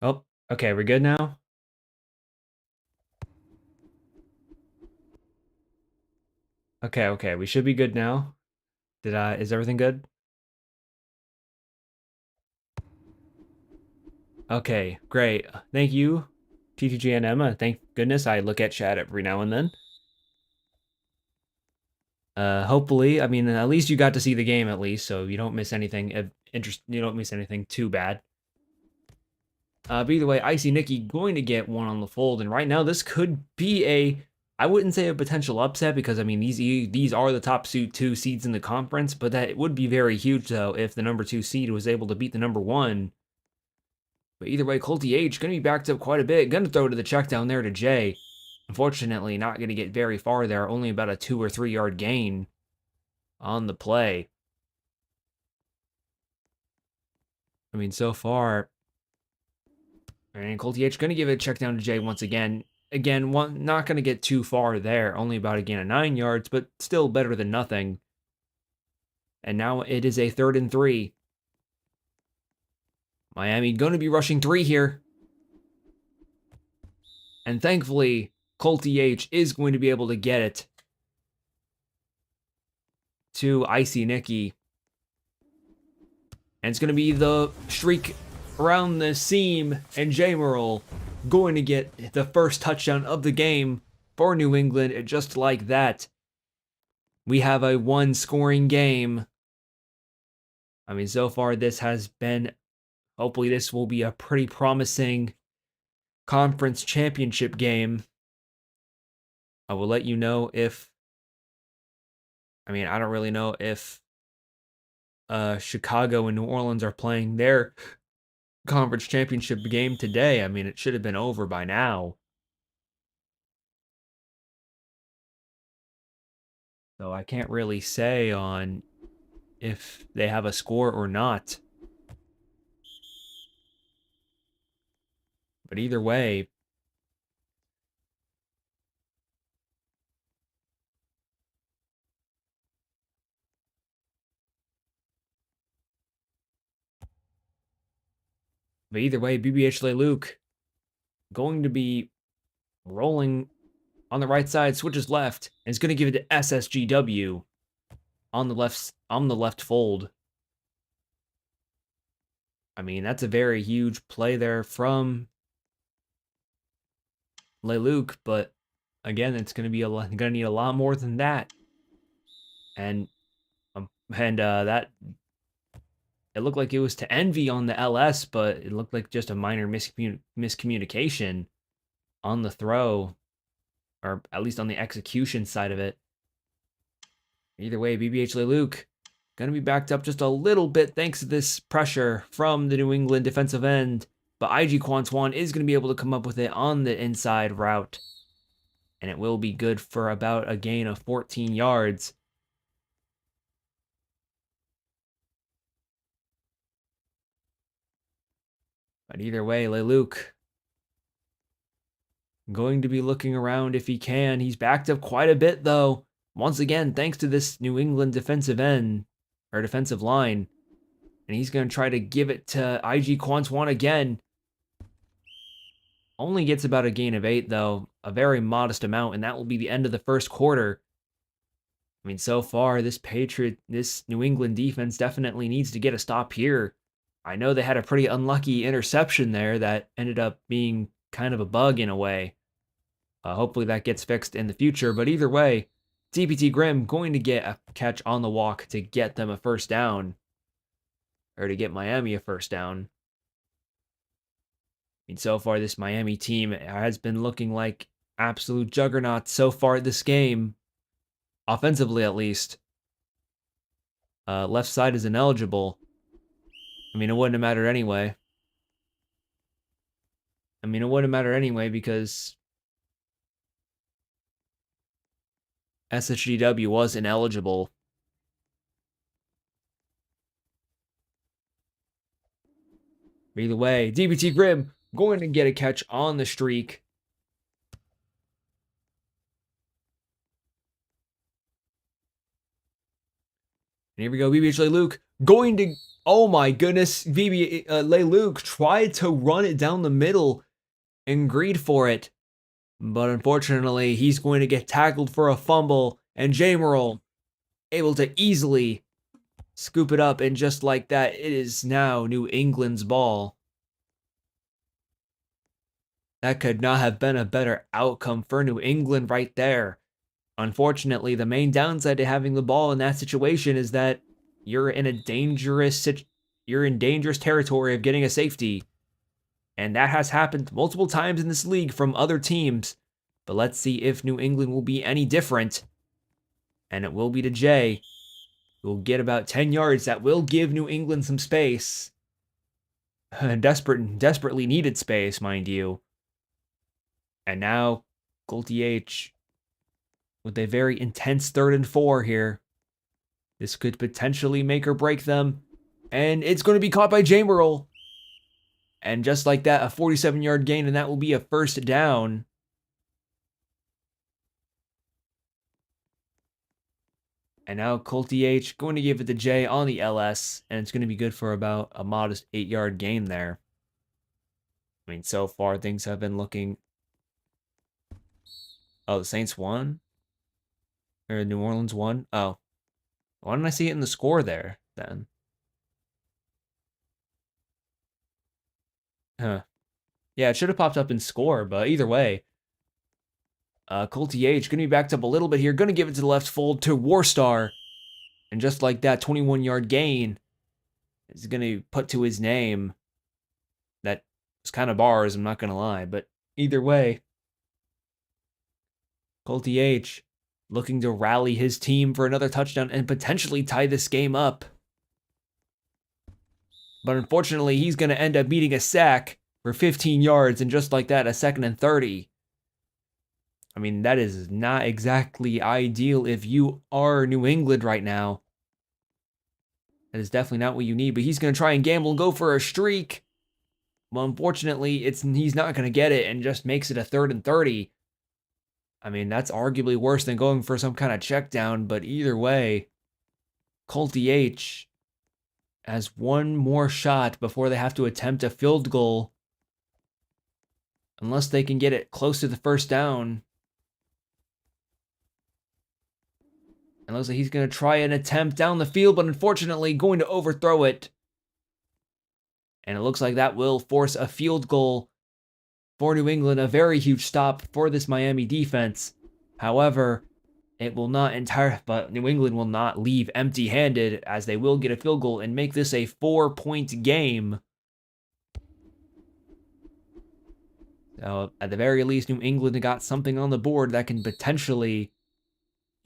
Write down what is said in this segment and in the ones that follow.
Oh, okay, we're good now? Okay, we should be good now. Is everything good? Okay, great. Thank you, TTG and Emma. Thank goodness I look at chat every now and then. Hopefully, I mean, at least you got to see the game at least, so you don't miss anything you don't miss anything too bad. But either way, Icy Nikki going to get one on the fold, and right now this could be I wouldn't say a potential upset because I mean these are the top two seeds in the conference, but that would be very huge though if the number 2 seed was able to beat the number 1. But either way, Colty H going to be backed up quite a bit. Going to throw to the check down there to Jay. Unfortunately, not going to get very far there. Only about a 2 or 3 yard gain on the play. I mean, so far, and Colty H going to give it a check down to Jay once again. Again, not going to get too far there. Only about a gain of 9 yards, but still better than nothing. And now it is a 3rd and 3. Miami going to be rushing 3 here. And thankfully, Colty H is going to be able to get it to Icy Nikki. And it's going to be the streak around the seam, and J. Merle going to get the first touchdown of the game for New England. And just like that, we have a 1-scoring game. I mean, so far this has been, hopefully this will be a pretty promising conference championship game. I will let you know if, I mean, I don't really know if Chicago and New Orleans are playing their conference championship game today. I mean, it should have been over by now. So I can't really say on if they have a score or not. But either way, BBH Luke going to be rolling on the right side, switches left, and is going to give it to SSGW on the left fold. I mean, that's a very huge play there from Luke, but again, it's going to be going to need a lot more than that. And that it looked like it was to Envy on the LS, but it looked like just a minor miscommunication on the throw, or at least on the execution side of it. Either way, BBH Luke going to be backed up just a little bit thanks to this pressure from the New England defensive end. But IG Kwantuan is going to be able to come up with it on the inside route. And it will be good for about a gain of 14 yards. But either way, Luke going to be looking around if he can. He's backed up quite a bit, though. Once again, thanks to this New England defensive end, or defensive line. And he's going to try to give it to IG Kwantuan again. Only gets about a gain of 8, though. A very modest amount, and that will be the end of the first quarter. I mean, so far, this New England defense definitely needs to get a stop here. I know they had a pretty unlucky interception there that ended up being kind of a bug in a way. Hopefully that gets fixed in the future, but either way, TPT Grimm going to get a catch on the walk to get them a first down, or to get Miami a first down. I mean, so far this Miami team has been looking like absolute juggernauts so far this game, offensively at least. Left side is ineligible. I mean, it wouldn't have mattered anyway. Because SHGW was ineligible. Either way, DBT Grimm going to get a catch on the streak. And here we go, BBH Luke going to, oh my goodness, Leluc tried to run it down the middle and greed for it. But unfortunately, he's going to get tackled for a fumble, and Jamerl able to easily scoop it up, and just like that, it is now New England's ball. That could not have been a better outcome for New England right there. Unfortunately, the main downside to having the ball in that situation is that you're in dangerous territory of getting a safety. And that has happened multiple times in this league from other teams. But let's see if New England will be any different. And it will be to Jay, who will get about 10 yards. That will give New England some space. Desperately needed space, mind you. And now, Goldie H with a very intense 3rd and 4 here. This could potentially make or break them. And it's going to be caught by Jamerl. And just like that, a 47-yard gain, and that will be a 1st down. And now Colty H going to give it to Jay on the LS, and it's going to be good for about a modest 8-yard gain there. I mean, so far things have been looking... Oh, the Saints won? Or New Orleans won? Oh. Why didn't I see it in the score there, then? Huh. Yeah, it should have popped up in score, but either way. Colty H going to be backed up a little bit here. Going to give it to the left fold to Warstar. And just like that, 21-yard gain is going to put to his name. That was kind of bars, I'm not going to lie. But either way, Colty H looking to rally his team for another touchdown and potentially tie this game up. But unfortunately, he's going to end up beating a sack for 15 yards, and just like that, a 2nd and 30. I mean, that is not exactly ideal if you are New England right now. That is definitely not what you need, but he's going to try and gamble and go for a streak. Well, unfortunately, he's not going to get it and just makes it a 3rd and 30. I mean, that's arguably worse than going for some kind of check down, but either way, Colty H has one more shot before they have to attempt a field goal. Unless they can get it close to the 1st down. And looks like he's going to try an attempt down the field, but unfortunately going to overthrow it. And it looks like that will force a field goal for New England, a very huge stop for this Miami defense. However, it will not but New England will not leave empty-handed, as they will get a field goal and make this a 4-point game. So at the very least, New England got something on the board that can potentially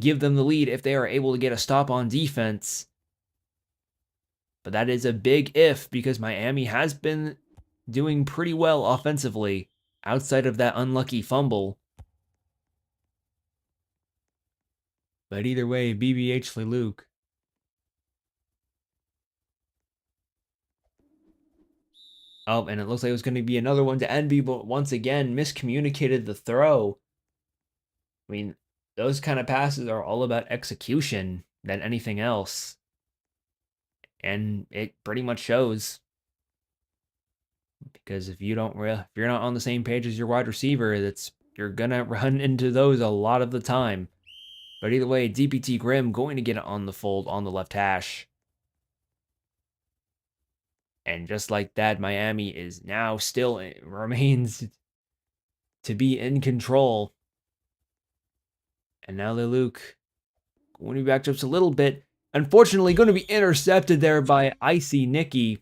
give them the lead if they are able to get a stop on defense. But that is a big if, because Miami has been doing pretty well offensively outside of that unlucky fumble. But either way, BBH Leluc. Oh, and it looks like it was going to be another one to Envy, but once again, miscommunicated the throw. I mean, those kind of passes are all about execution than anything else. And it pretty much shows. Because if you're not on the same page as your wide receiver, you're gonna run into those a lot of the time. But either way, DPT Grimm going to get it on the fold on the left hash. And just like that, Miami is now remains to be in control. And now Leluc going to be backed up a little bit. Unfortunately, going to be intercepted there by Icy Nicky.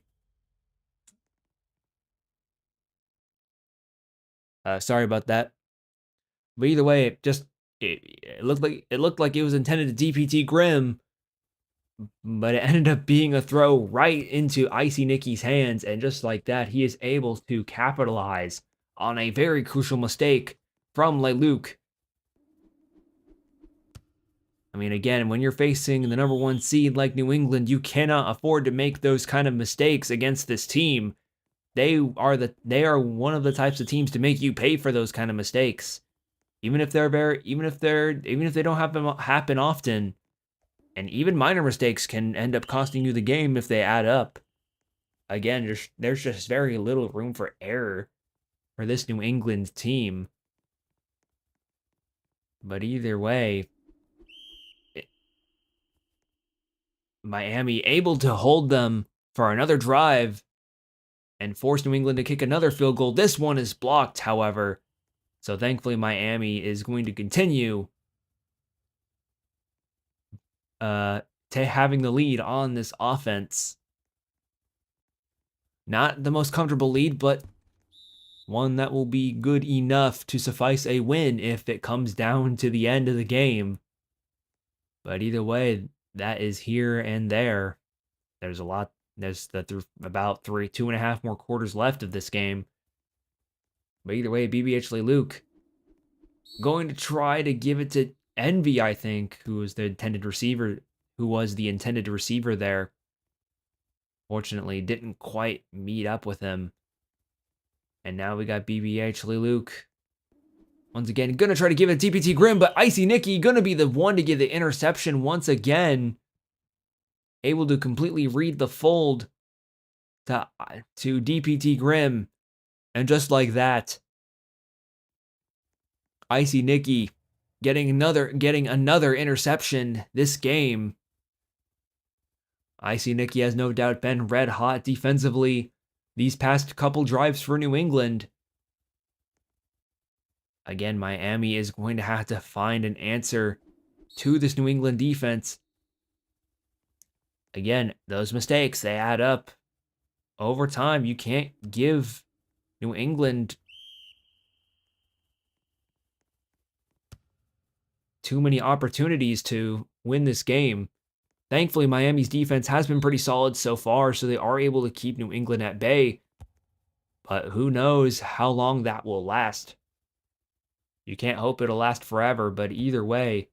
Sorry about that. But either way, it looked like it was intended to DPT Grimm, but it ended up being a throw right into Icy Nicky's hands, and just like that, he is able to capitalize on a very crucial mistake from Leluc. I mean, again, when you're facing the number 1 seed like New England, you cannot afford to make those kind of mistakes against this team. They are one of the types of teams to make you pay for those kind of mistakes. Even if they don't happen often, And even minor mistakes can end up costing you the game if they add up. Again, there's just very little room for error for this New England team. But either way, Miami able to hold them for another drive and force New England to kick another field goal. This one is blocked, however. So thankfully, Miami is going to continue having the lead on this offense. Not the most comfortable lead, but one that will be good enough to suffice a win if it comes down to the end of the game. But either way, that is here and there. There's a lot. There's about 2.5 more quarters left of this game. But either way, BBH Luke going to try to give it to Envy, I think, who was the intended receiver, there. Fortunately, didn't quite meet up with him. And now we got BBH Luke. Once again, gonna try to give it to DPT Grimm, but Icy Nicky gonna be the one to get the interception once again. Able to completely read the fold to DPT Grimm. And just like that, Icy Nicky getting another interception this game. Icy Nicky has no doubt been red hot defensively these past couple drives for New England. Again, Miami is going to have to find an answer to this New England defense. Again, those mistakes, they add up. Over time, you can't give New England too many opportunities to win this game. Thankfully, Miami's defense has been pretty solid so far, so they are able to keep New England at bay. But who knows how long that will last. You can't hope it'll last forever, but either way,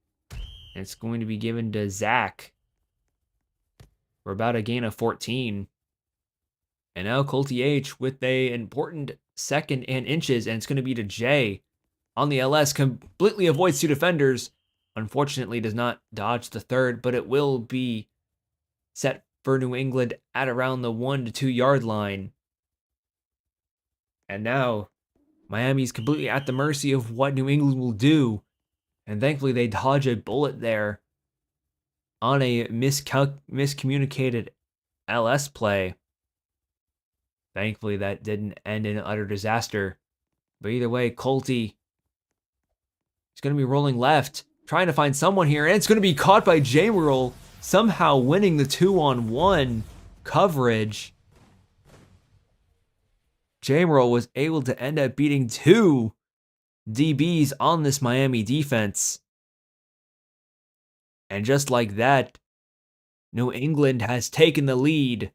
it's going to be given to Zach for about a gain of 14. And now Colty H with a important second and inches, and it's going to be to Jay on the LS. Completely avoids two defenders. Unfortunately, does not dodge the third, but it will be set for New England at around the 1 to 2 yard line. And now Miami's completely at the mercy of what New England will do. And thankfully, they dodge a bullet there on a miscommunicated LS play. Thankfully, that didn't end in utter disaster. But either way, Colty is going to be rolling left, trying to find someone here, and it's going to be caught by J-Merle, somehow winning the 2-on-1 coverage. J-Merle was able to end up beating 2 DBs on this Miami defense. And just like that, New England has taken the lead.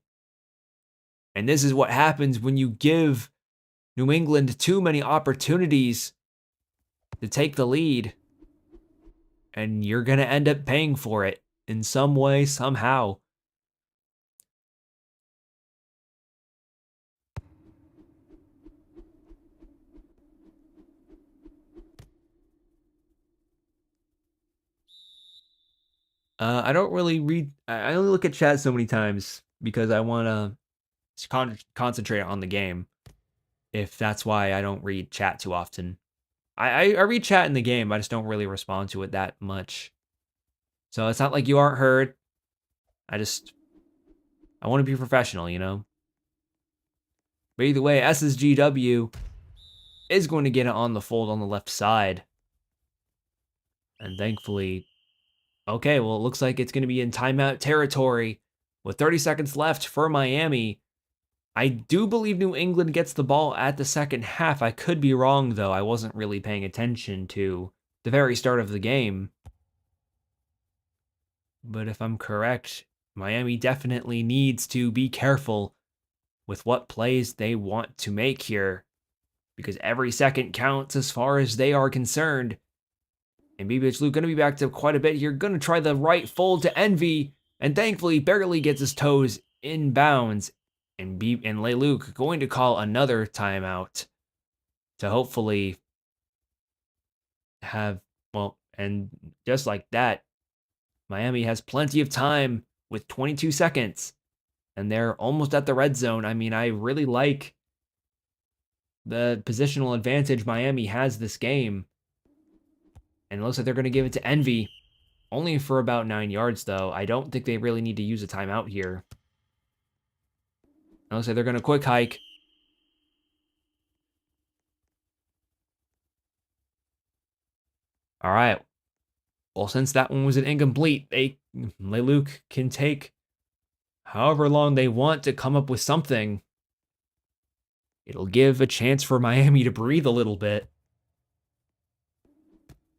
And this is what happens when you give New England too many opportunities to take the lead. And you're going to end up paying for it in some way, somehow. I don't really read. I only look at chat so many times because I want to concentrate on the game. If that's why I don't read chat too often. I read chat in the game, I just don't really respond to it that much. So it's not like you aren't heard. I want to be professional, you know? But either way, SSGW is going to get it on the fold on the left side. And thankfully, okay, well, it looks like it's going to be in timeout territory with 30 seconds left for Miami. I do believe New England gets the ball at the second half. I could be wrong, though. I wasn't really paying attention to the very start of the game. But if I'm correct, Miami definitely needs to be careful with what plays they want to make here, because every second counts as far as they are concerned. And BBH Luke going to be back to quite a bit here. Going to try the right fold to Envy, and thankfully barely gets his toes in bounds. And Luke going to call another timeout to hopefully have, well, and just like that, Miami has plenty of time with 22 seconds, and they're almost at the red zone. I mean, I really like the positional advantage Miami has this game. And it looks like they're going to give it to Envy. Only for about 9 yards, though. I don't think they really need to use a timeout here. It looks like they're going to quick hike. All right. Well, since that one was an incomplete, Leluc can take however long they want to come up with something. It'll give a chance for Miami to breathe a little bit.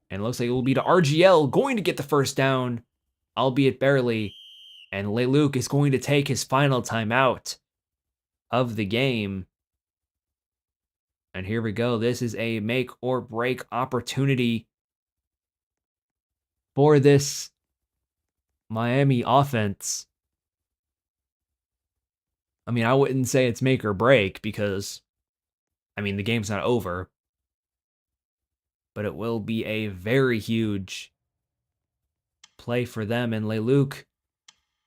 And it looks like it will be to RGL going to get the first down, albeit barely. And Leluc is going to take his final timeout of the game. And here we go. This is a make or break opportunity for this Miami offense. I mean, I wouldn't say it's make or break because, I mean, the game's not over. But it will be a very huge play for them. And Leluc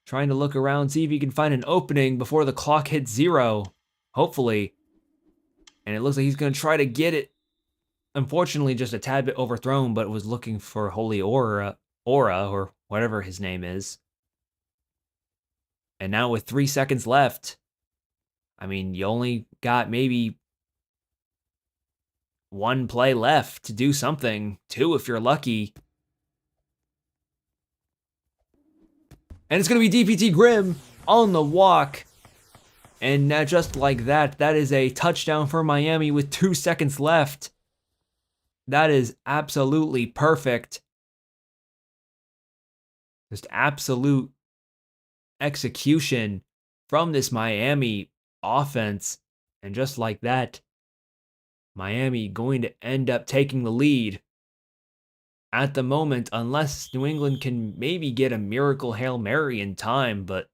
trying to look around, see if he can find an opening before the clock hits 0. Hopefully. And it looks like he's going to try to get it. Unfortunately, just a tad bit overthrown, but was looking for Holy Aura, or whatever his name is. And now with 3 seconds left, I mean, you only got maybe 1 play left to do something. 2 if you're lucky. And it's going to be DPT Grim on the walk. And just like that, that is a touchdown for Miami with 2 seconds left. That is absolutely perfect. Just absolute execution from this Miami offense. And just like that, Miami going to end up taking the lead at the moment, unless New England can maybe get a miracle Hail Mary in time. But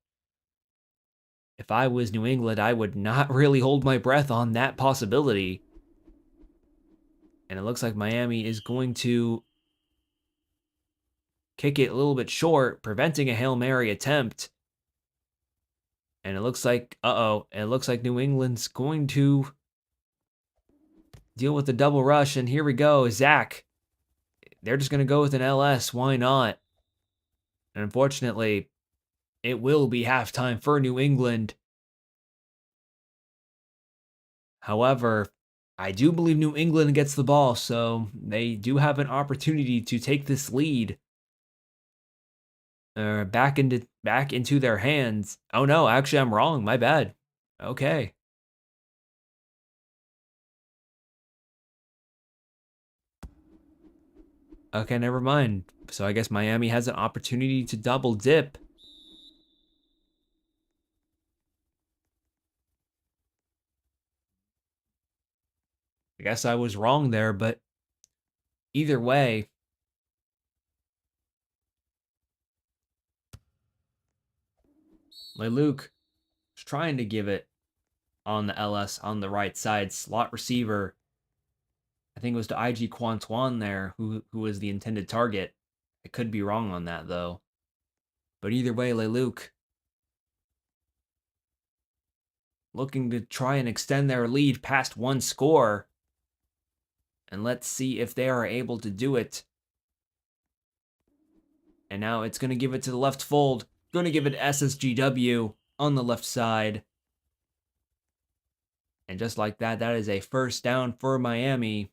if I was New England, I would not really hold my breath on that possibility. And it looks like Miami is going to kick it a little bit short, preventing a Hail Mary attempt. And it looks like, it looks like New England's going to deal with the double rush. And here we go, Zach. They're just going to go with an LS. Why not? And unfortunately, it will be halftime for New England. However, I do believe New England gets the ball, so they do have an opportunity to take this lead back into their hands. Oh no, actually I'm wrong. My bad. Okay. Okay, never mind. So I guess Miami has an opportunity to double dip. I guess I was wrong there, but either way, Leluc is trying to give it on the LS on the right side, slot receiver. I think it was to IG Quantuan there, who was the intended target. I could be wrong on that, though. But either way, Leluc looking to try and extend their lead past 1 score. And let's see if they are able to do it. And now it's going to give it to the left fold. Going to give it SSGW on the left side. And just like that, that is a first down for Miami.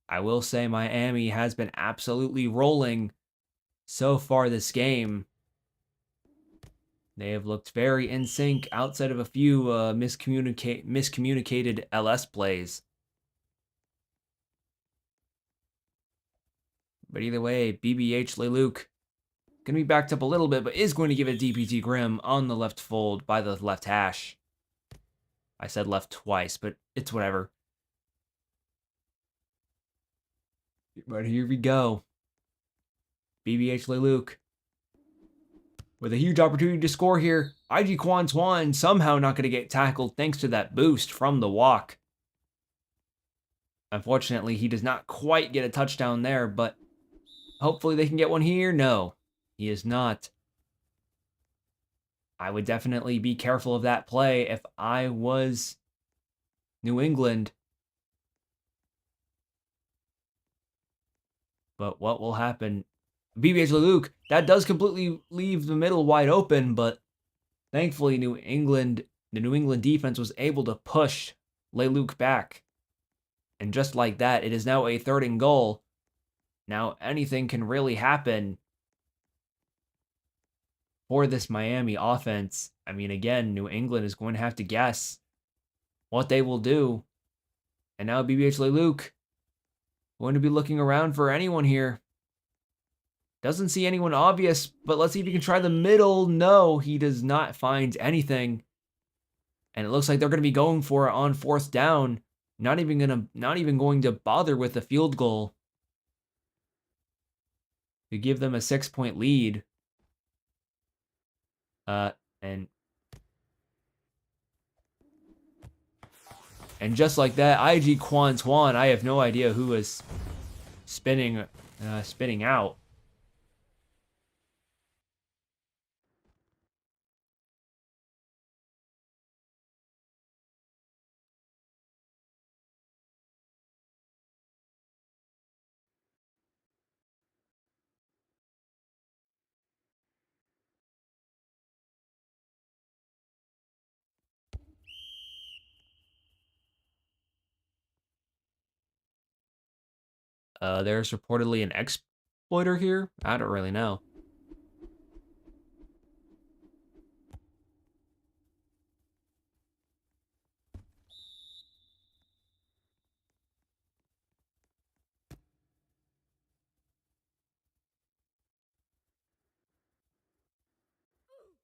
I will say Miami has been absolutely rolling so far this game. They have looked very in sync outside of a few miscommunicated LS plays. But either way, BBH Leluc going to be backed up a little bit, but is going to give it DPT Grim on the left fold by the left hash. I said left twice, but it's whatever. But here we go. BBH Leluc with a huge opportunity to score here. IG Quantuan somehow not going to get tackled thanks to that boost from the walk. Unfortunately, he does not quite get a touchdown there, but Hopefully they can get one here. No, he is not. I would definitely be careful of that play if I was New England. But what will happen? BBH Luke, that does completely leave the middle wide open, but thankfully the New England defense was able to push Luke back. And just like that, it is now a 3rd and goal. Now anything can really happen for this Miami offense. I mean, again, New England is going to have to guess what they will do. And now BBH Luke going to be looking around for anyone here. Doesn't see anyone obvious, but let's see if he can try the middle. No, he does not find anything. And it looks like they're going to be going for it on 4th down. Not even going to bother with the field goal to give them a 6-point lead. And just like that, IG Quan, I have no idea who is spinning out. There's reportedly an exploiter here. I don't really know.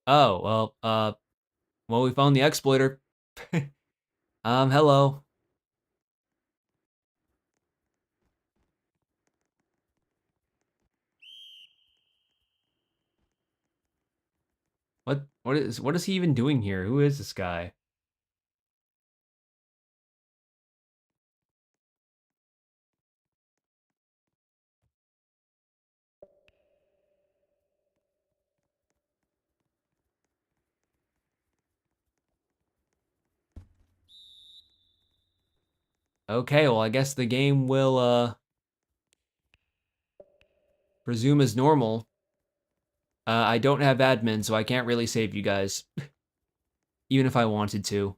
Oh, well, we found the exploiter. Hello. What is he even doing here? Who is this guy? Okay, well, I guess the game will resume as normal. I don't have admin, so I can't really save you guys, even if I wanted to.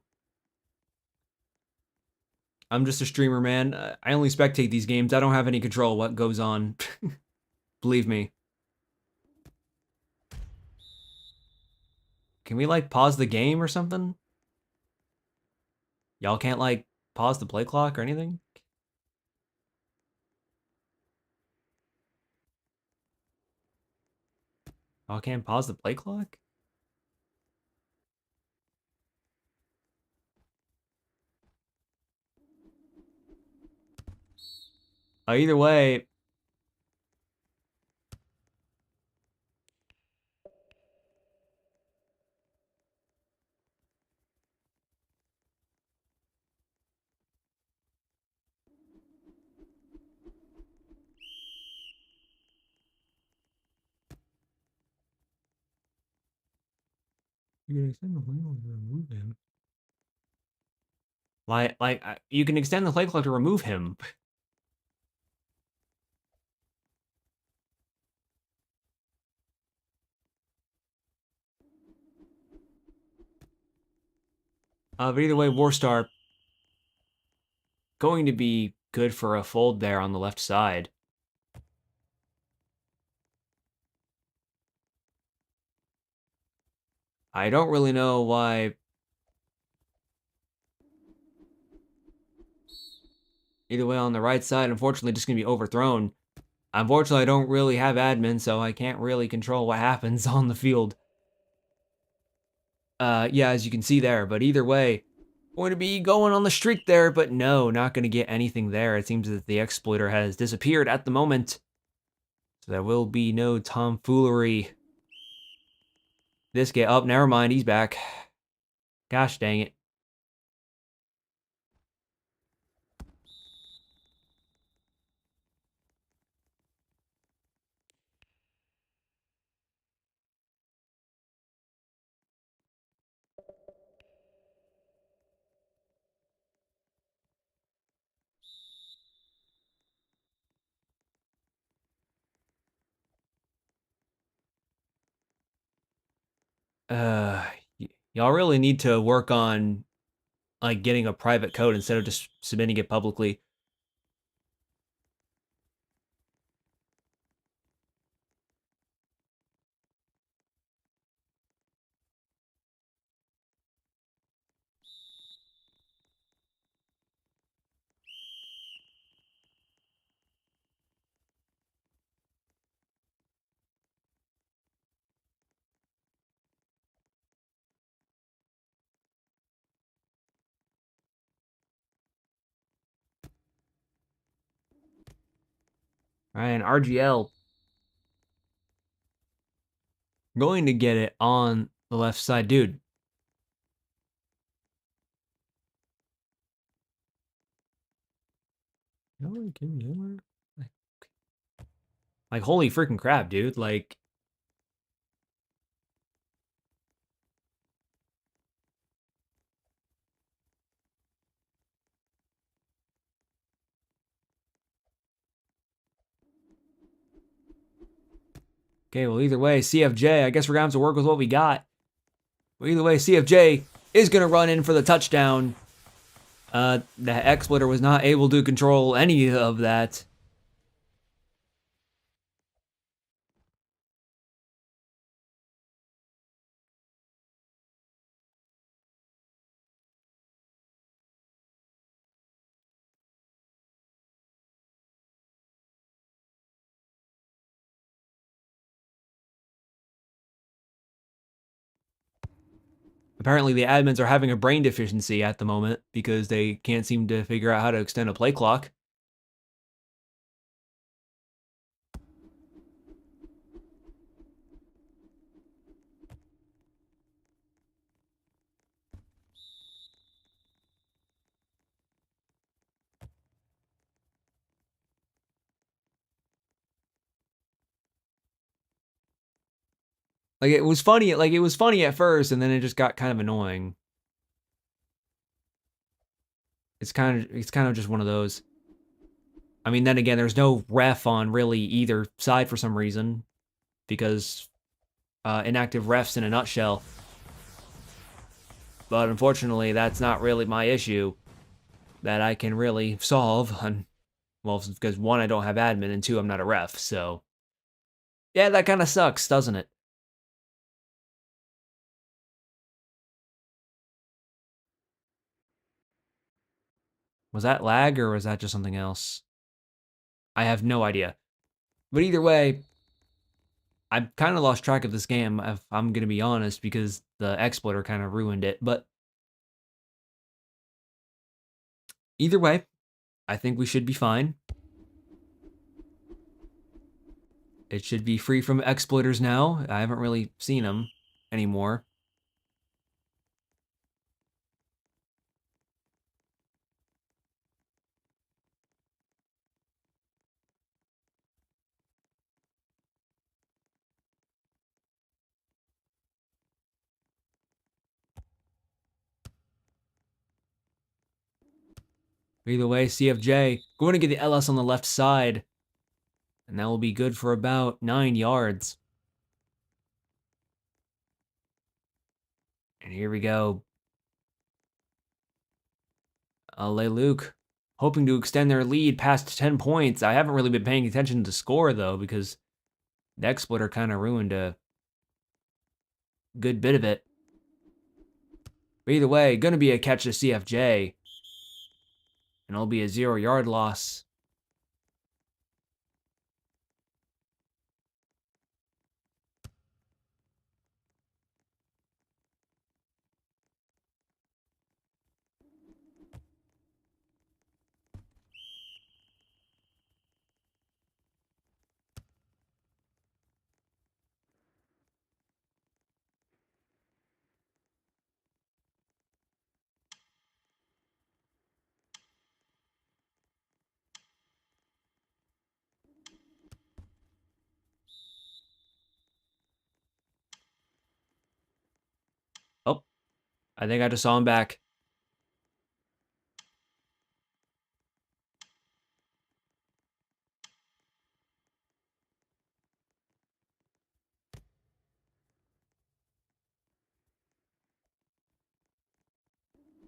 I'm just a streamer, man. I only spectate these games. I don't have any control of what goes on. Believe me. Can we, like, pause the game or something? Y'all can't, like, pause the play clock or anything? Y'all can't pause the play clock? Either way, you can extend the play clock to remove him. You can extend the play clock to remove him. But either way, Warstar going to be good for a fold there on the left side. I don't really know why. Either way, on the right side, unfortunately, just going to be overthrown. Unfortunately, I don't really have admin, so I can't really control what happens on the field. Yeah, as you can see there. But either way, going to be going on the streak there, but no, not going to get anything there. It seems that the exploiter has disappeared at the moment. So there will be no tomfoolery. This guy, oh, never mind, he's back. Gosh dang it. Uh, y'all really need to work on like getting a private code instead of just submitting it publicly. All right, and RGL going to get it on the left side, dude. Like holy freaking crap, dude! Like okay, well either way, CFJ. I guess we're gonna have to work with what we got. Well, either way, CFJ is gonna run in for the touchdown. The X-Splitter was not able to control any of that. Apparently, the admins are having a brain deficiency at the moment because they can't seem to figure out how to extend a play clock. Like it was funny, at first, and then it just got kind of annoying. It's kind of just one of those. I mean, then again, there's no ref on really either side for some reason because inactive refs in a nutshell. But unfortunately, that's not really my issue that I can really solve. Well, because one, I don't have admin, and two, I'm not a ref. So yeah, that kind of sucks, doesn't it? Was that lag or was that just something else? I have no idea. But either way, I've kind of lost track of this game, if I'm going to be honest, because the exploiter kind of ruined it. But either way, I think we should be fine. It should be free from exploiters now. I haven't really seen them anymore. Either way, CFJ going to get the LS on the left side, and that will be good for about 9 yards. And here we go. Luke hoping to extend their lead past 10 points. I haven't really been paying attention to score, though, because the exploiter kind of ruined a good bit of it. But either way, going to be a catch to CFJ, and it'll be a 0-yard loss. Oh, I think I just saw him back.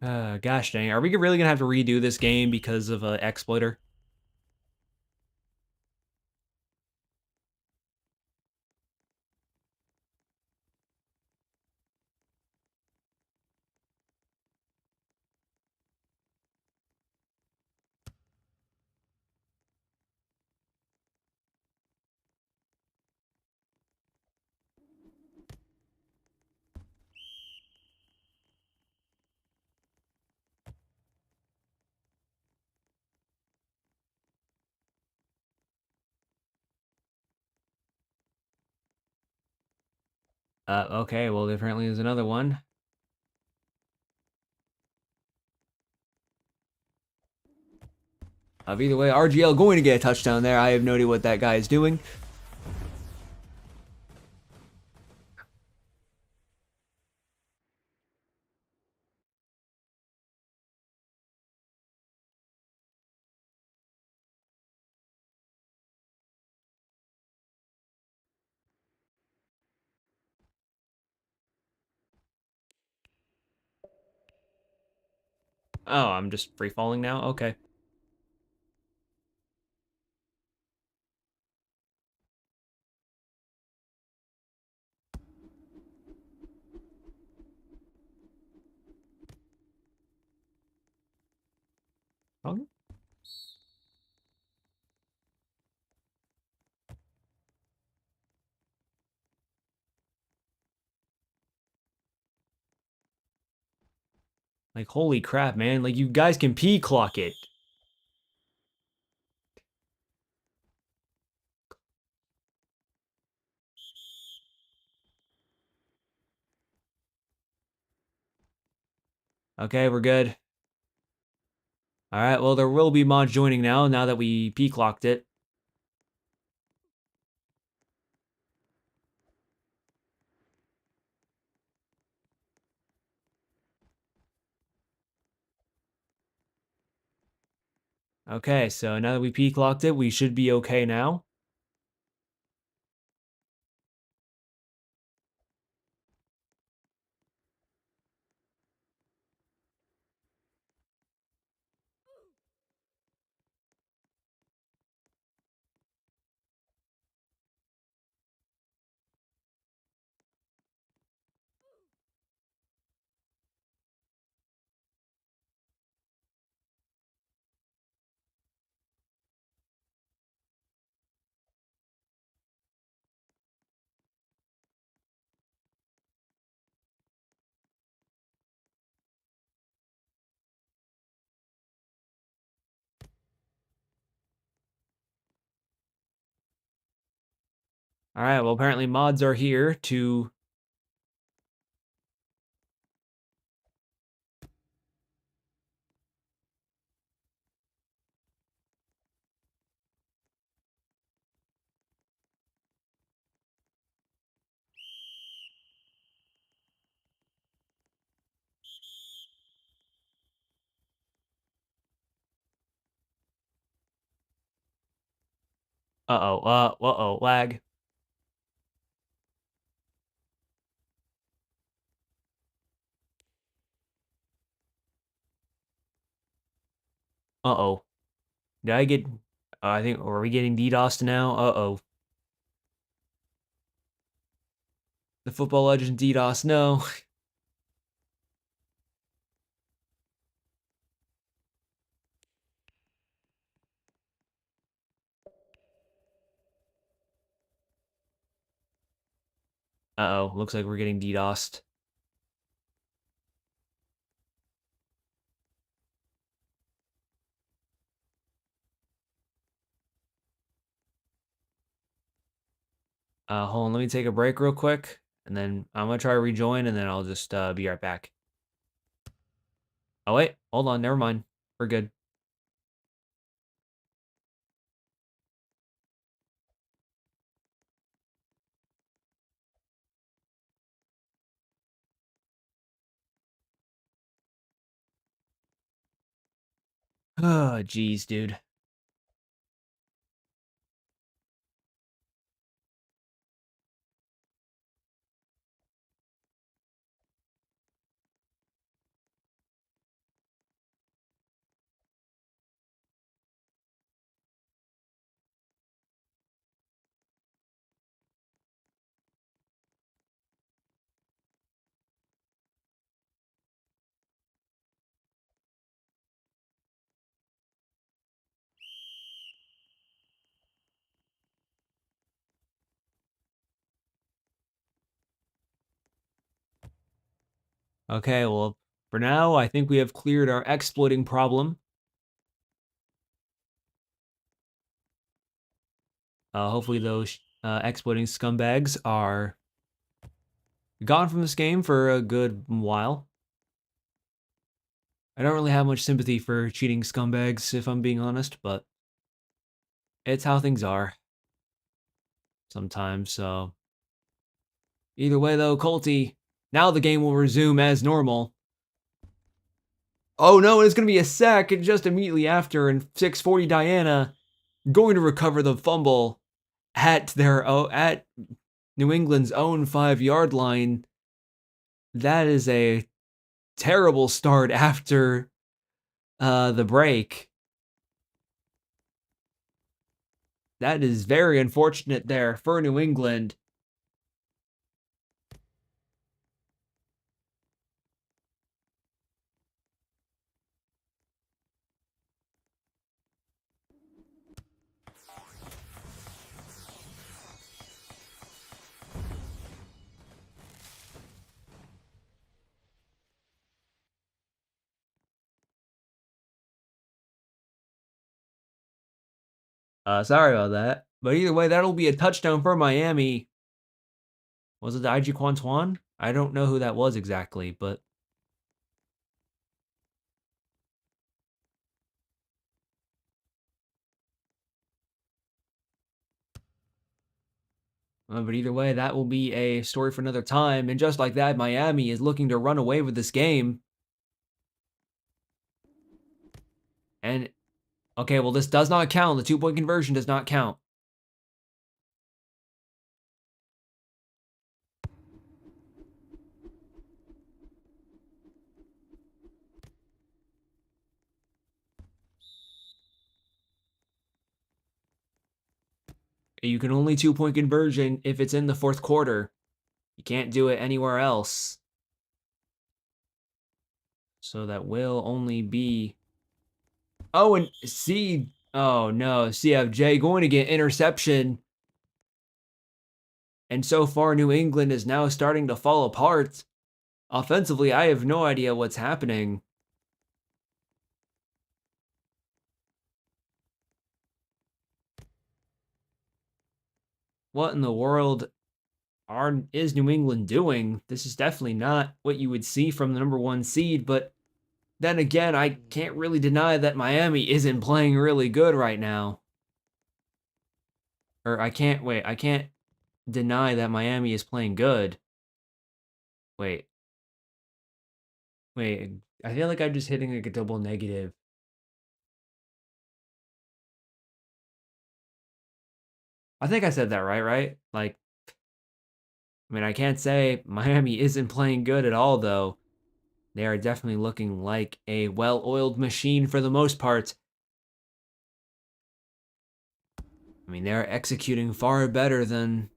Gosh dang, are we really gonna have to redo this game because of an exploiter? Okay, well, apparently there's another one. Either way, RGL going to get a touchdown there. I have no idea what that guy is doing. Oh, I'm just free falling now? Okay. Okay. Like, holy crap, man. Like, you guys can P clock it. Okay, we're good. All right, well, there will be mods joining now that we P clocked it. Okay, so now that we P clocked it, we should be okay now. All right, well, apparently mods are here to... Uh-oh, lag. Uh-oh. Did I get... I think, are we getting DDoSed now? Uh-oh. The Football Legend DDoS, no. Uh-oh, looks like we're getting DDoSed. Hold on, let me take a break real quick, and then I'm gonna try to rejoin, and then I'll just be right back. Oh wait, hold on, never mind. We're good. Oh, jeez, dude. Okay, well, for now, I think we have cleared our exploiting problem. Hopefully those exploiting scumbags are gone from this game for a good while. I don't really have much sympathy for cheating scumbags, if I'm being honest, but it's how things are sometimes, so. Either way, though, Colty, now the game will resume as normal. Oh no, it's going to be a sack just immediately after, and 640 Diana going to recover the fumble at New England's own 5-yard line. That is a terrible start after the break. That is very unfortunate there for New England. Sorry about that. But either way, that'll be a touchdown for Miami. Was it the IG Quantuan? I don't know who that was exactly, but but either way, that will be a story for another time. And just like that, Miami is looking to run away with this game. And okay, well, this does not count. The 2-point conversion does not count. You can only 2-point conversion if it's in the fourth quarter. You can't do it anywhere else. So that will only be. Oh, and oh no, CFJ going to get interception. And so far, New England is now starting to fall apart. Offensively, I have no idea what's happening. What in the world is New England doing? This is definitely not what you would see from the number 1 seed, but then again, I can't really deny that Miami isn't playing really good right now. Or I can't deny that Miami is playing good. Wait. I feel like I'm just hitting like a double negative. I think I said that right? Like, I mean, I can't say Miami isn't playing good at all, though. They are definitely looking like a well-oiled machine for the most part. I mean, they're executing far better than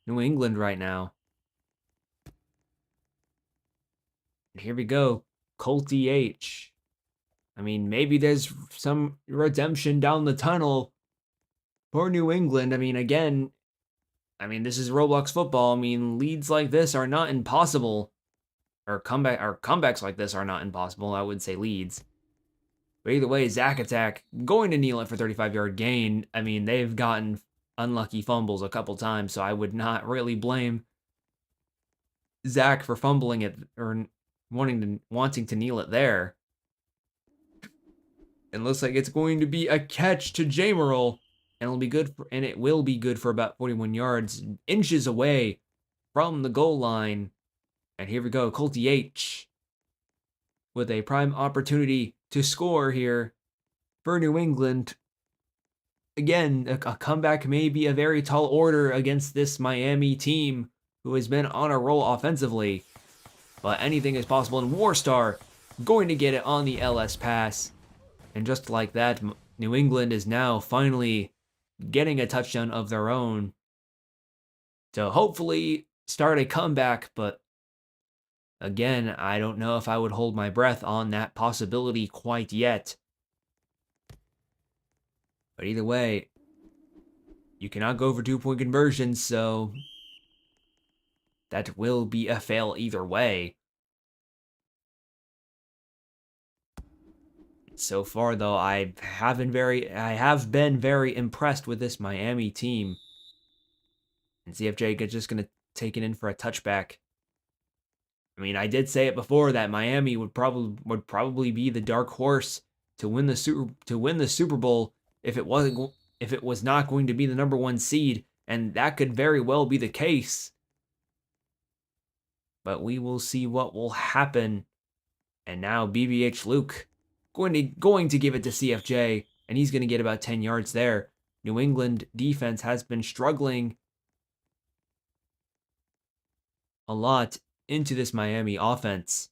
New England right now. And here we go, Colty H. I mean, maybe there's some redemption down the tunnel for New England. I mean, again, this is Roblox football. I mean, leads like this are not impossible. Or comebacks like this are not impossible. I would say leads. But either way, Zach Attack going to kneel it for 35-yard gain. I mean, they've gotten unlucky fumbles a couple times, so I would not really blame Zach for fumbling it or wanting to kneel it there. And looks like it's going to be a catch to Jamerl, and it will be good for about 41 yards, inches away from the goal line. And here we go, Colty H with a prime opportunity to score here for New England. Again, a comeback may be a very tall order against this Miami team who has been on a roll offensively. But anything is possible, and Warstar going to get it on the LS pass. And just like that, New England is now finally getting a touchdown of their own to hopefully start a comeback. But again, I don't know if I would hold my breath on that possibility quite yet. But either way, You cannot go for 2-point conversions, so that will be a fail either way. So far, though, I have been very impressed with this Miami team. And CFJ is just gonna take it in for a touchback. I mean, I did say it before that Miami would probably be the dark horse to win the Super Bowl if it was not going to be the number 1 seed, and that could very well be the case. But we will see what will happen. And now BBH Luke going to give it to CFJ, and he's going to get about 10 yards there. New England defense has been struggling a lot into this Miami offense.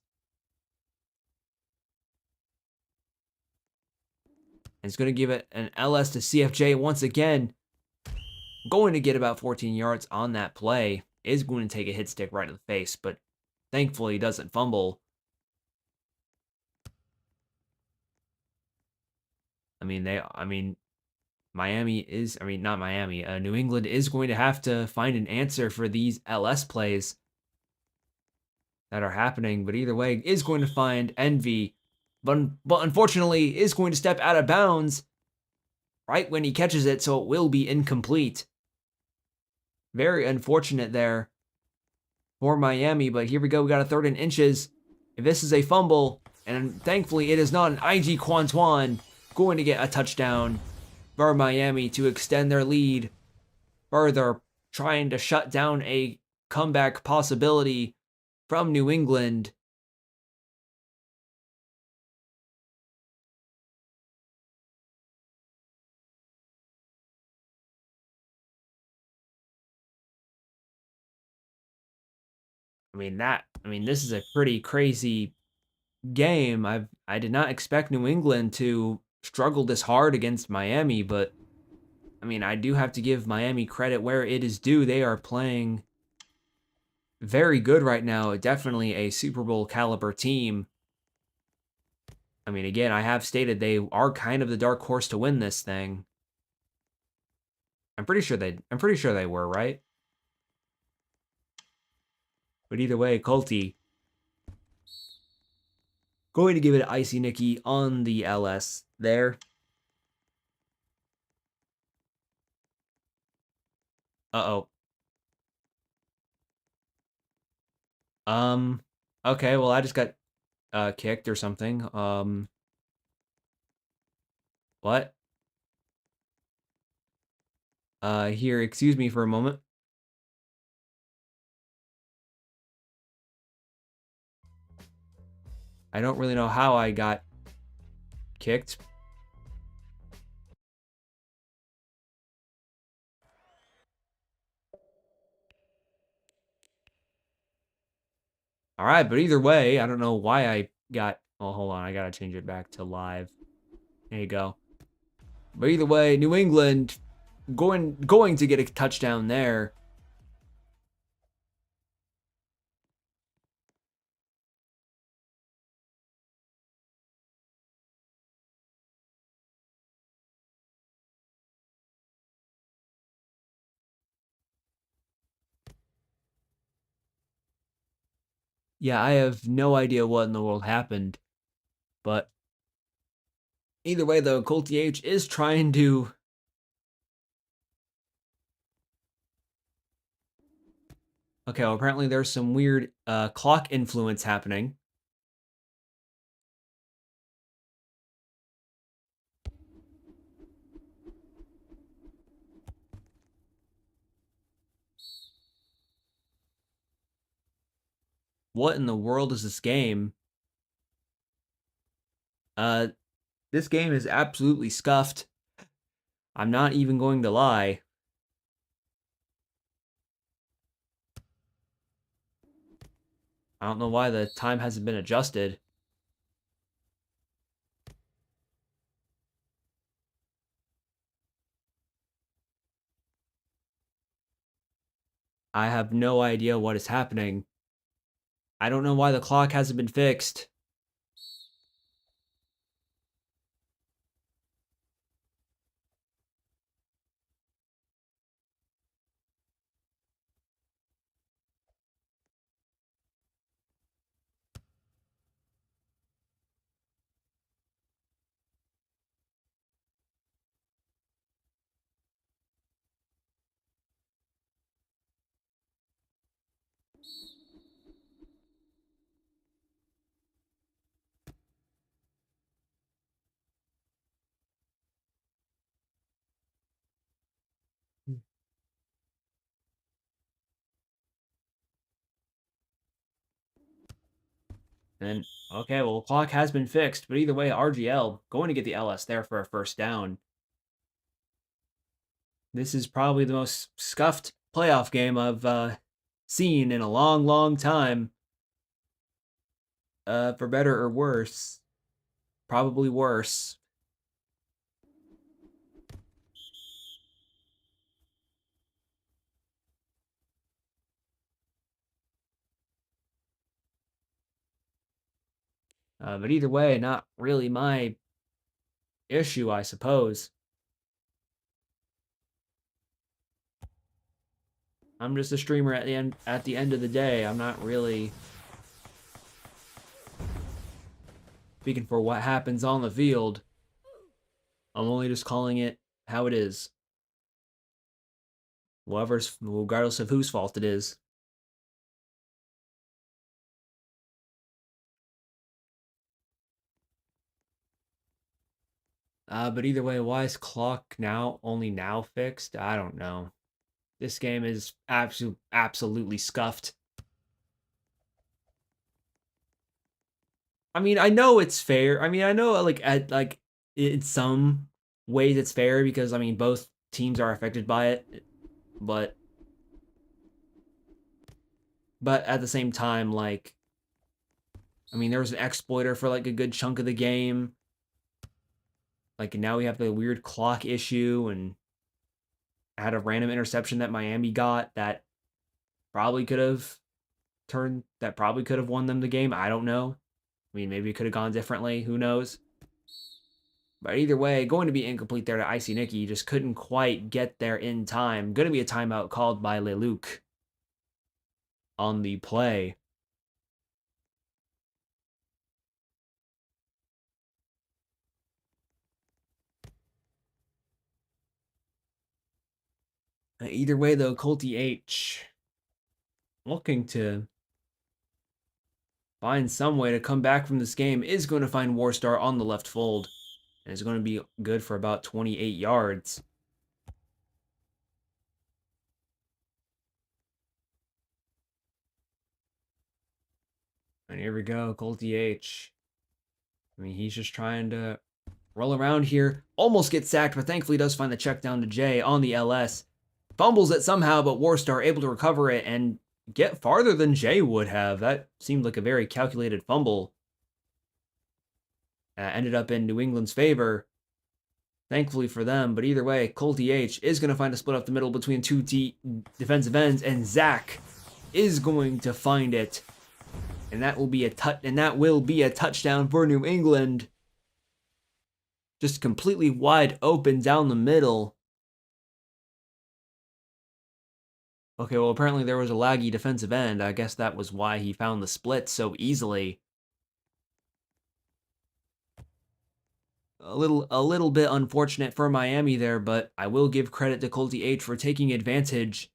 And it's going to give it an LS to CFJ once again. Going to get about 14 yards on that play. Is going to take a hit stick right in the face, but thankfully he doesn't fumble. New England is going to have to find an answer for these LS plays that are happening, but either way, is going to find Envy, but unfortunately is going to step out of bounds right when he catches it, so it will be incomplete. Very unfortunate there for Miami, but here we go. We got a 3rd and inches. If this is a fumble, and thankfully it is not an IG Quantuan, going to get a touchdown for Miami to extend their lead further, trying to shut down a comeback possibility from New England. This is a pretty crazy game. I did not expect New England to struggle this hard against Miami, but I do have to give Miami credit where it is due. They are playing very good right now. Definitely a Super Bowl caliber team. Again, I have stated they are kind of the dark horse to win this thing. I'm pretty sure they were, right? But either way, Colty going to give it to Icy Nicky on the LS there. Uh-oh. Okay, well, I just got kicked or something. What? Here, excuse me for a moment. I don't really know how I got kicked. All right, but either way, I don't know why I got. Oh, hold on, I gotta change it back to live. There you go. But either way, New England going to get a touchdown there. Yeah, I have no idea what in the world happened, but either way, though, Colty H is trying to. Okay, well, apparently there's some weird clock influence happening. What in the world is this game? Uh, this game is absolutely scuffed. I'm not even going to lie. I don't know why the time hasn't been adjusted. I have no idea what is happening. I don't know why the clock hasn't been fixed. And okay, well, clock has been fixed, but either way, RGL going to get the LS there for a first down. This is probably the most scuffed playoff game I've seen in a long, long time. For better or worse, probably worse. But either way, not really my issue, I suppose. I'm just a streamer at the end. At the end of the day, I'm not really speaking for what happens on the field. I'm only just calling it how it is, whoever's, regardless of whose fault it is. But either way, why is clock now only now fixed? I don't know. This game is absolutely scuffed. I mean, I know it's fair. I mean, I know like in some ways it's fair because I mean both teams are affected by it, but at the same time, like I mean, there was an exploiter for like a good chunk of the game. Like now we have the weird clock issue, and I had a random interception that Miami got that probably could have probably could have won them the game. I don't know. I mean, maybe it could have gone differently. Who knows? But either way, going to be incomplete there to Icy Nicky. Just couldn't quite get there in time. Going to be a timeout called by Leluc on the play. Either way, though, Colty H looking to find some way to come back from this game is going to find Warstar on the left fold. And is going to be good for about 28 yards. And here we go, Colty H. I mean, he's just trying to roll around here. Almost gets sacked, but thankfully does find the check down to Jay on the LS. Fumbles it somehow, but Warstar able to recover it and get farther than Jay would have. That seemed like a very calculated fumble. Ended up in New England's favor. Thankfully for them, but either way, Colty H is going to find a split up the middle between two defensive ends, and Zach is going to find it. And that will be a touchdown for New England. Just completely wide open down the middle. Okay, well apparently there was a laggy defensive end. I guess that was why he found the split so easily. A little bit unfortunate for Miami there, but I will give credit to Colty H for taking advantage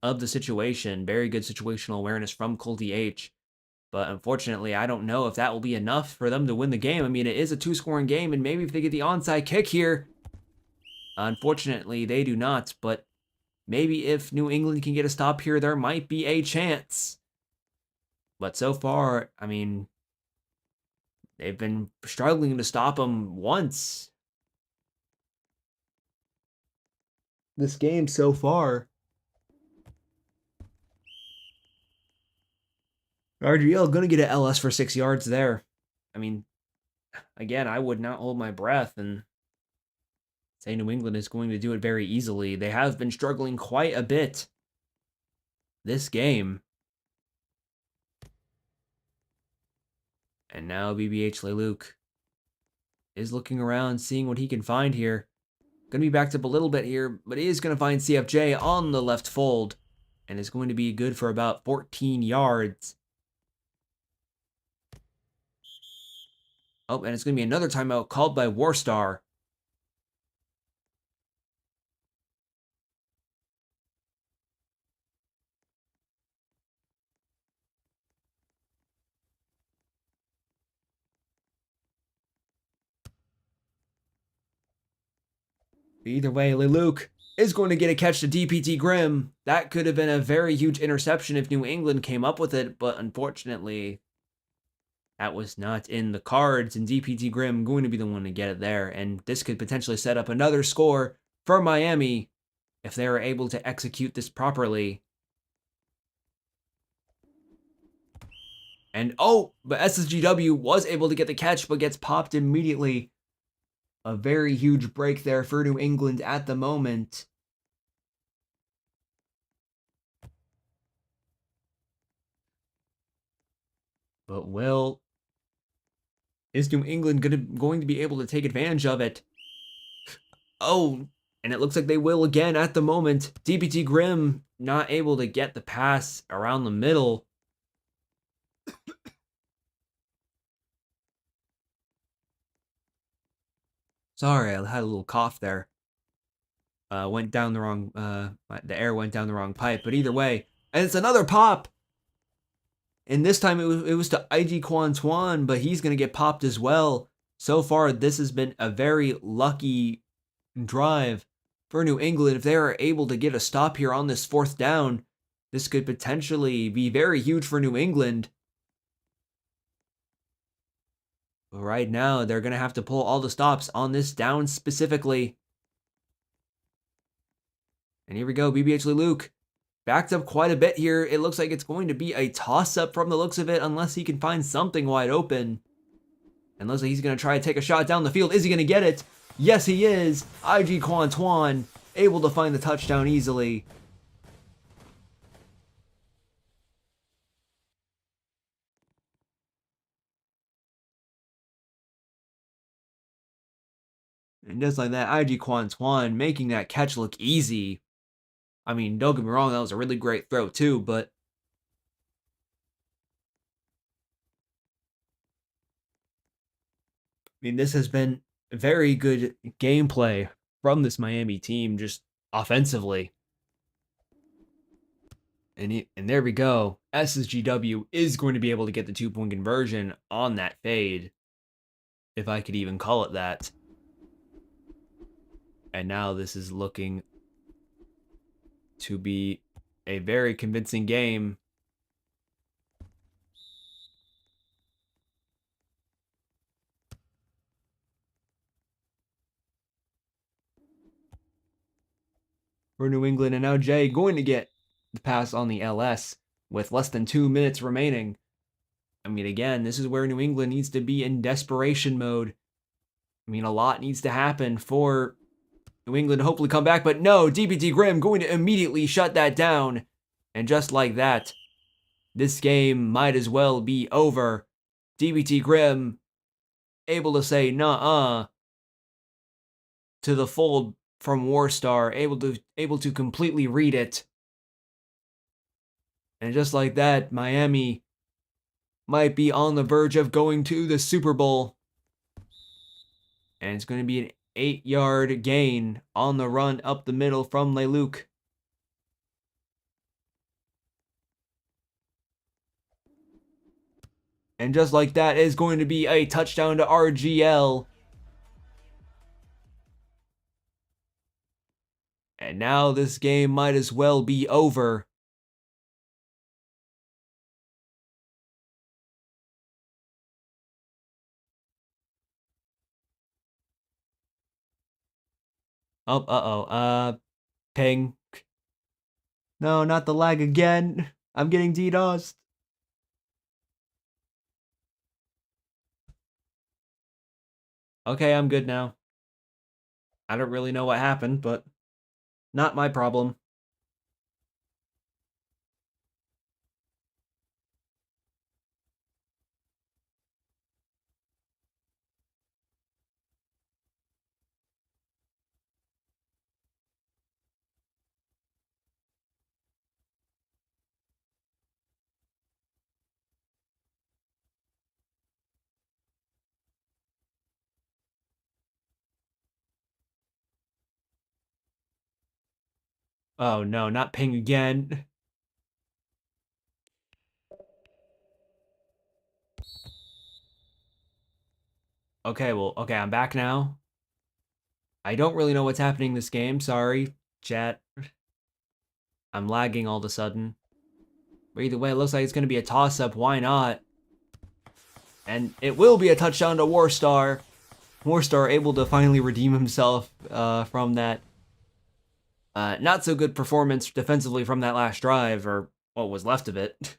of the situation. Very good situational awareness from Colty H. But unfortunately, I don't know if that will be enough for them to win the game. I mean, it is a two-scoring game, and maybe if they get the onside kick here. Unfortunately, they do not, but maybe if New England can get a stop here, there might be a chance. But so far, I mean, they've been struggling to stop them once this game so far. RGL going to get an LS for 6 yards there. I mean, again, I would not hold my breath and say New England is going to do it very easily. They have been struggling quite a bit this game. And now BBH Leluc is looking around, seeing what he can find here. Going to be backed up a little bit here, but he is going to find CFJ on the left fold and is going to be good for about 14 yards. Oh, and it's going to be another timeout called by Warstar. Either way, Leluc is going to get a catch to DPT Grimm. That could have been a very huge interception if New England came up with it, but unfortunately, that was not in the cards, and DPT Grimm going to be the one to get it there. And this could potentially set up another score for Miami if they are able to execute this properly. And oh, but SSGW was able to get the catch, but gets popped immediately. A very huge break there for New England at the moment. But is New England going to be able to take advantage of it? Oh, and it looks like they will again at the moment. DPT Grimm not able to get the pass around the middle. Sorry, I had a little cough there. Went down the wrong, the air went down the wrong pipe, but either way, and it's another pop. And this time it was to IG Kwantuan, but he's gonna get popped as well. So far, this has been a very lucky drive for New England. If they are able to get a stop here on this fourth down, this could potentially be very huge for New England. But right now, they're gonna have to pull all the stops on this down specifically. And here we go, BBH Luke backed up quite a bit here. It looks like it's going to be a toss-up from the looks of it, unless he can find something wide open. And looks like he's going to try to take a shot down the field. Is he going to get it? Yes, he is. IG Kwantuan able to find the touchdown easily. And just like that, IG Kwantuan making that catch look easy. I mean, don't get me wrong, that was a really great throw too, but I mean, this has been very good gameplay from this Miami team, just offensively. And there we go. SSGW is going to be able to get the 2-point conversion on that fade, if I could even call it that. And now this is looking to be a very convincing game. For New England, and now Jay going to get the pass on the LS with less than 2 minutes remaining. I mean, again, this is where New England needs to be in desperation mode. I mean, a lot needs to happen for New England to hopefully come back, but no, DPT Grimm going to immediately shut that down. And just like that, this game might as well be over. DPT Grimm able to say nah to the fold from Warstar, able to completely read it. And just like that, Miami might be on the verge of going to the Super Bowl. And it's going to be an 8-yard gain on the run up the middle from Leluc. And just like that is going to be a touchdown to RGL. And now this game might as well be over. Oh, ping. No, not the lag again. I'm getting DDoSed. Okay, I'm good now. I don't really know what happened, but not my problem. Oh no, not ping again. Okay, well, okay, I'm back now. I don't really know what's happening in this game, sorry. Chat. I'm lagging all of a sudden. But either way, it looks like it's going to be a toss-up. Why not? And it will be a touchdown to Warstar. Warstar able to finally redeem himself from that not so good performance defensively from that last drive, or what was left of it.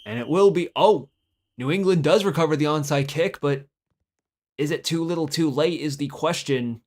And it will be, oh, New England does recover the onside kick, but is it too little too late is the question.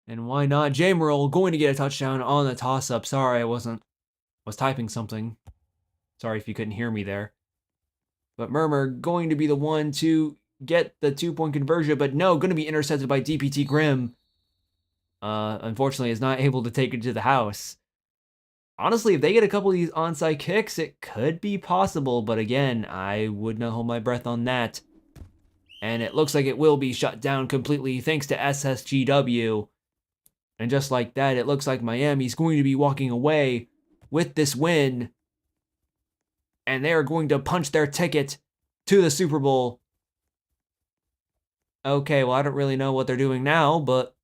And why not? J Merle going to get a touchdown on the toss-up. Sorry, I was typing something. Sorry if you couldn't hear me there. But Murmur going to be the one to get the 2-point conversion, but no, going to be intercepted by DPT Grimm. Unfortunately, is not able to take it to the house. Honestly, if they get a couple of these onside kicks, it could be possible, but again, I would not hold my breath on that. And it looks like it will be shut down completely thanks to SSGW. And just like that, it looks like Miami's going to be walking away with this win. And they are going to punch their ticket to the Super Bowl. Okay, well, I don't really know what they're doing now, but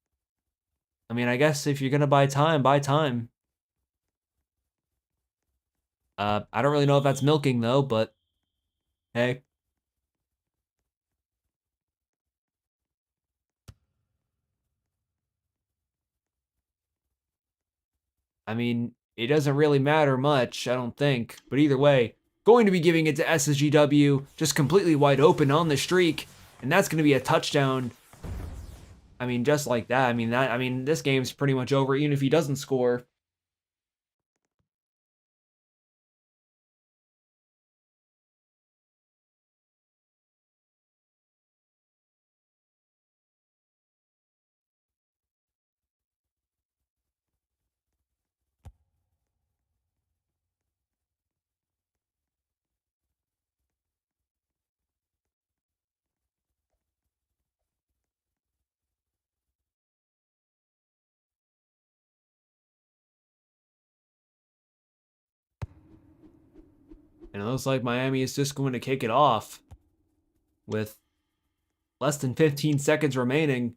I mean, I guess if you're going to buy time, buy time. I don't really know if that's milking, though, but hey. I mean, it doesn't really matter much, I don't think. But either way, going to be giving it to SSGW, just completely wide open on the streak, and that's going to be a touchdown. I mean, just like that. I mean, this game's pretty much over, even if he doesn't score. And it looks like Miami is just going to kick it off with less than 15 seconds remaining.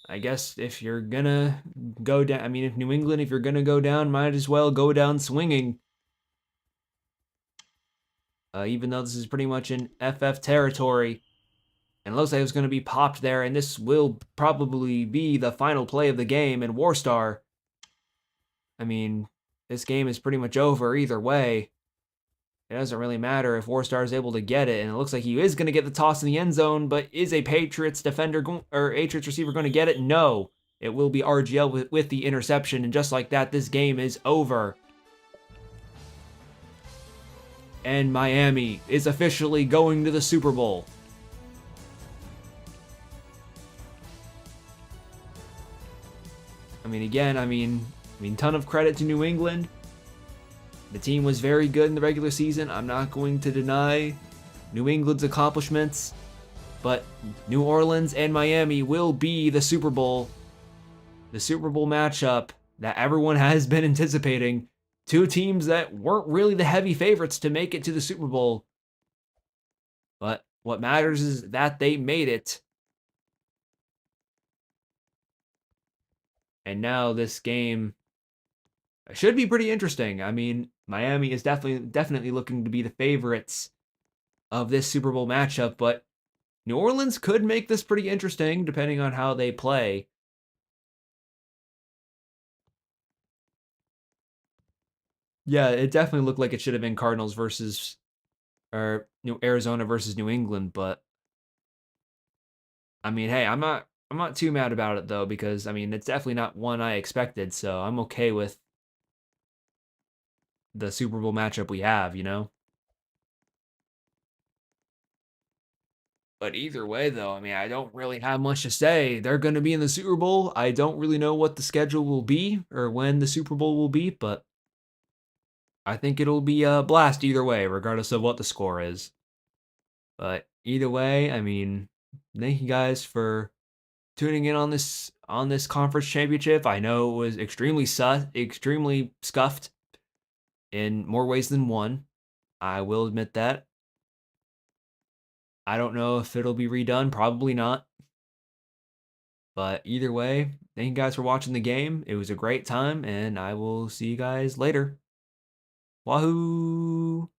I guess if you're gonna go down, I mean, if New England, if you're gonna go down, might as well go down swinging. Even though this is pretty much in FF territory. And it looks like it's going to be popped there, and this will probably be the final play of the game. And Warstar, I mean, this game is pretty much over either way. It doesn't really matter if Warstar is able to get it, and it looks like he is going to get the toss in the end zone, but is a Patriots defender or Patriots receiver going to get it? No. It will be RGL with the interception, and just like that, this game is over. And Miami is officially going to the Super Bowl. I mean, again, ton of credit to New England. The team was very good in the regular season. I'm not going to deny New England's accomplishments, but New Orleans and Miami will be the Super Bowl matchup that everyone has been anticipating. Two teams that weren't really the heavy favorites to make it to the Super Bowl. But what matters is that they made it. And now this game should be pretty interesting. I mean, Miami is definitely looking to be the favorites of this Super Bowl matchup, but New Orleans could make this pretty interesting depending on how they play. Yeah, it definitely looked like it should have been Cardinals versus or Arizona versus New England, but I mean, hey, I'm not too mad about it though because I mean, it's definitely not one I expected, so I'm okay with the Super Bowl matchup we have. But either way, though, I mean, I don't really have much to say. They're going to be in the Super Bowl. I don't really know what the schedule will be or when the Super Bowl will be, but I think it'll be a blast either way, regardless of what the score is. But either way, I mean, thank you guys for tuning in on this conference championship. I know it was extremely scuffed in more ways than one. I will admit that. I don't know if it'll be redone. Probably not. But either way, thank you guys for watching the game. It was a great time, and I will see you guys later. Wahoo!